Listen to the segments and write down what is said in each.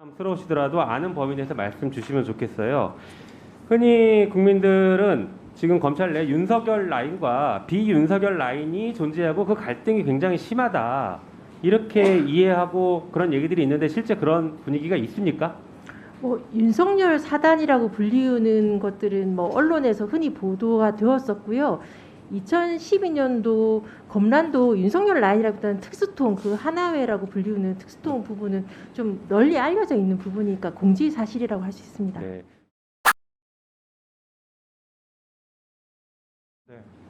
부담스러우시더라도 아는 범위 내에서 말씀 주시면 좋겠어요. 흔히 국민들은 지금 검찰 내 윤석열 라인과 비윤석열 라인이 존재하고 그 갈등이 굉장히 심하다, 이렇게 이해하고 그런 얘기들이 있는데 실제 그런 분위기가 있습니까? 뭐 윤석열 사단이라고 불리우는 것들은 뭐 언론에서 흔히 보도가 되었었고요. 2012년도 검란도 윤석열 라인이라기보다는 특수통, 그 하나회라고 불리우는 특수통 부분은 좀 널리 알려져 있는 부분이니까 공지 사실이라고 할 수 있습니다. 네.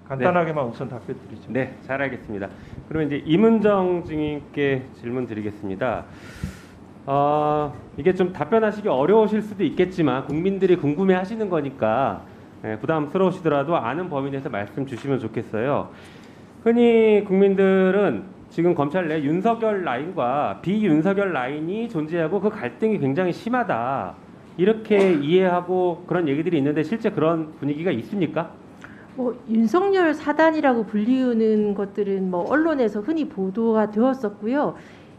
간단하게만 우선 답변 드리죠. 네, 잘 알겠습니다. 그러면 이제 이문정 증인께 질문 드리겠습니다. 이게 좀 답변하시기 어려우실 수도 있겠지만 국민들이 궁금해하시는 거니까 부담스러우시더라도 아는 범위 내에서 말씀 주시면 좋겠어요. 흔히 국민들은 지금 검찰 내 윤석열 라인과 비윤석열 라인이 존재하고 그 갈등이 굉장히 심하다, 이렇게 이해하고 그런 얘기들이 있는데 실제 그런 분위기가 있습니까? 뭐 윤석열 사단이라고 불리우는 것들은 뭐 언론에서 흔히 보도가 되었었고요.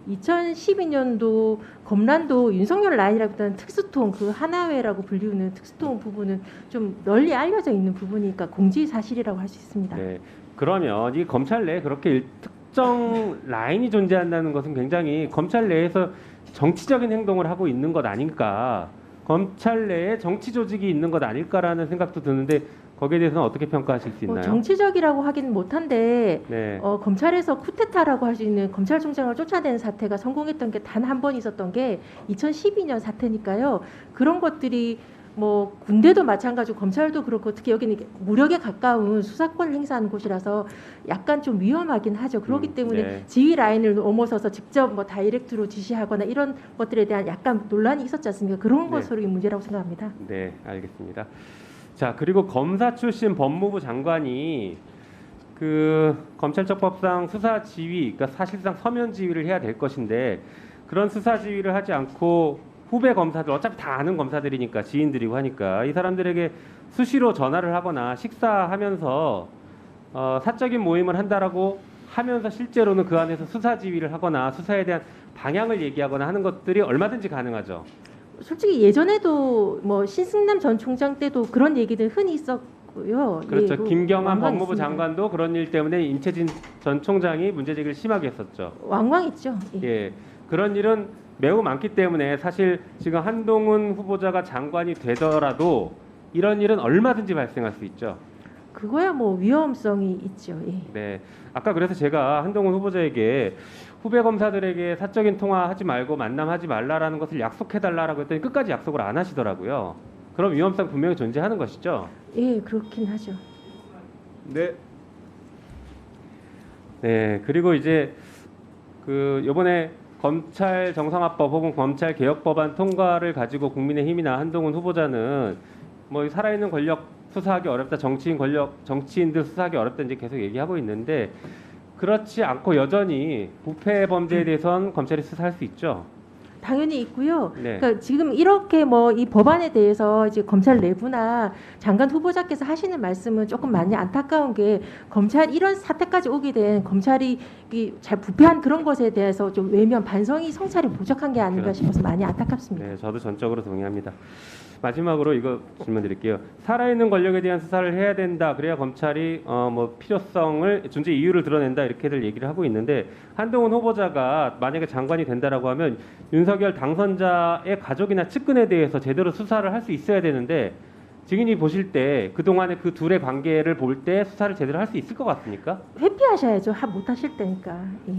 2012년도 검란도 윤석열 라인이라기보다는 특수통, 그 하나회라고 불리우는 특수통 부분은 좀 널리 알려져 있는 부분이니까 공지 사실이라고 할 수 있습니다. 네. 그러면 이 검찰 내에 그렇게 특정 라인이 존재한다는 것은 굉장히 검찰 내에서 정치적인 행동을 하고 있는 것 아닐까, 검찰 내에 정치 조직이 있는 것 아닐까라는 생각도 드는데 거기에 대해서는 어떻게 평가하실 수 있나요? 정치적이라고 하기는 못한데 네. 검찰에서 쿠데타라고 할 수 있는 검찰총장을 쫓아내는 사태가 성공했던 게 단 한 번 있었던 게 2012년 사태니까요. 그런 것들이 뭐 군대도 마찬가지고 검찰도 그렇고 특히 여기는 무력에 가까운 수사권을 행사하는 곳이라서 약간 좀 위험하긴 하죠. 그렇기 때문에 네. 지휘 라인을 넘어서서 직접 뭐 다이렉트로 지시하거나 이런 것들에 대한 약간 논란이 있었지 않습니까? 그런 네. 것으로 문제라고 생각합니다. 네, 알겠습니다. 자, 그리고 검사 출신 법무부 장관이 그 검찰청법상 수사 지휘, 그러니까 사실상 서면 지휘를 해야 될 것인데 그런 수사 지휘를 하지 않고 후배 검사들, 어차피 다 아는 검사들이니까 지인들이고 하니까 이 사람들에게 수시로 전화를 하거나 식사하면서 사적인 모임을 한다라고 하면서 실제로는 그 안에서 수사 지휘를 하거나 수사에 대한 방향을 얘기하거나 하는 것들이 얼마든지 가능하죠. 솔직히 예전에도 뭐 신승남 전 총장 때도 그런 얘기들 흔히 있었고요. 그렇죠. 김경환 왕왕 법무부 있습니다. 장관도 그런 일 때문에 임채진 전 총장이 문제 제기를 심하게 했었죠. 왕왕 있죠. 예. 예, 그런 일은 매우 많기 때문에 사실 지금 한동훈 후보자가 장관이 되더라도 이런 일은 얼마든지 발생할 수 있죠. 그거야 뭐 위험성이 있죠. 예. 네, 아까 그래서 제가 한동훈 후보자에게 후배 검사들에게 사적인 통화하지 말고 만남하지 말라라는 것을 약속해달라고 했더니 끝까지 약속을 안 하시더라고요. 그럼 위험성 분명히 존재하는 것이죠. 예, 그렇긴 하죠. 네. 네, 그리고 이제 그 이번에 검찰 정상화법 혹은 검찰 개혁 법안 통과를 가지고 국민의힘이나 한동훈 후보자는 뭐 살아있는 권력 수사하기 어렵다, 정치인들 수사하기 어렵다 이제 계속 얘기하고 있는데 그렇지 않고 여전히 부패 범죄에 대해서는 검찰이 수사할 수 있죠. 당연히 있고요. 네. 그러니까 지금 이렇게 뭐 이 법안에 대해서 이제 검찰 내부나 장관 후보자께서 하시는 말씀은 조금 많이 안타까운 게 검찰 이런 사태까지 오게 된 검찰이 잘 부패한 그런 것에 대해서 좀 외면 반성이 성찰이 부족한 게 아닌가 그렇죠. 싶어서 많이 안타깝습니다. 네, 저도 전적으로 동의합니다. 마지막으로 이거 질문 드릴게요. 살아있는 권력에 대한 수사를 해야 된다. 그래야 검찰이 뭐 필요성을 존재 이유를 드러낸다 이렇게들 얘기를 하고 있는데 한동훈 후보자가 만약에 장관이 된다라고 하면 윤석열 당선자의 가족이나 측근에 대해서 제대로 수사를 할 수 있어야 되는데 증인이 보실 때 그동안의 그 둘의 관계를 볼 때 수사를 제대로 할 수 있을 것 같습니까? 회피하셔야죠. 못 하실 때니까. 예.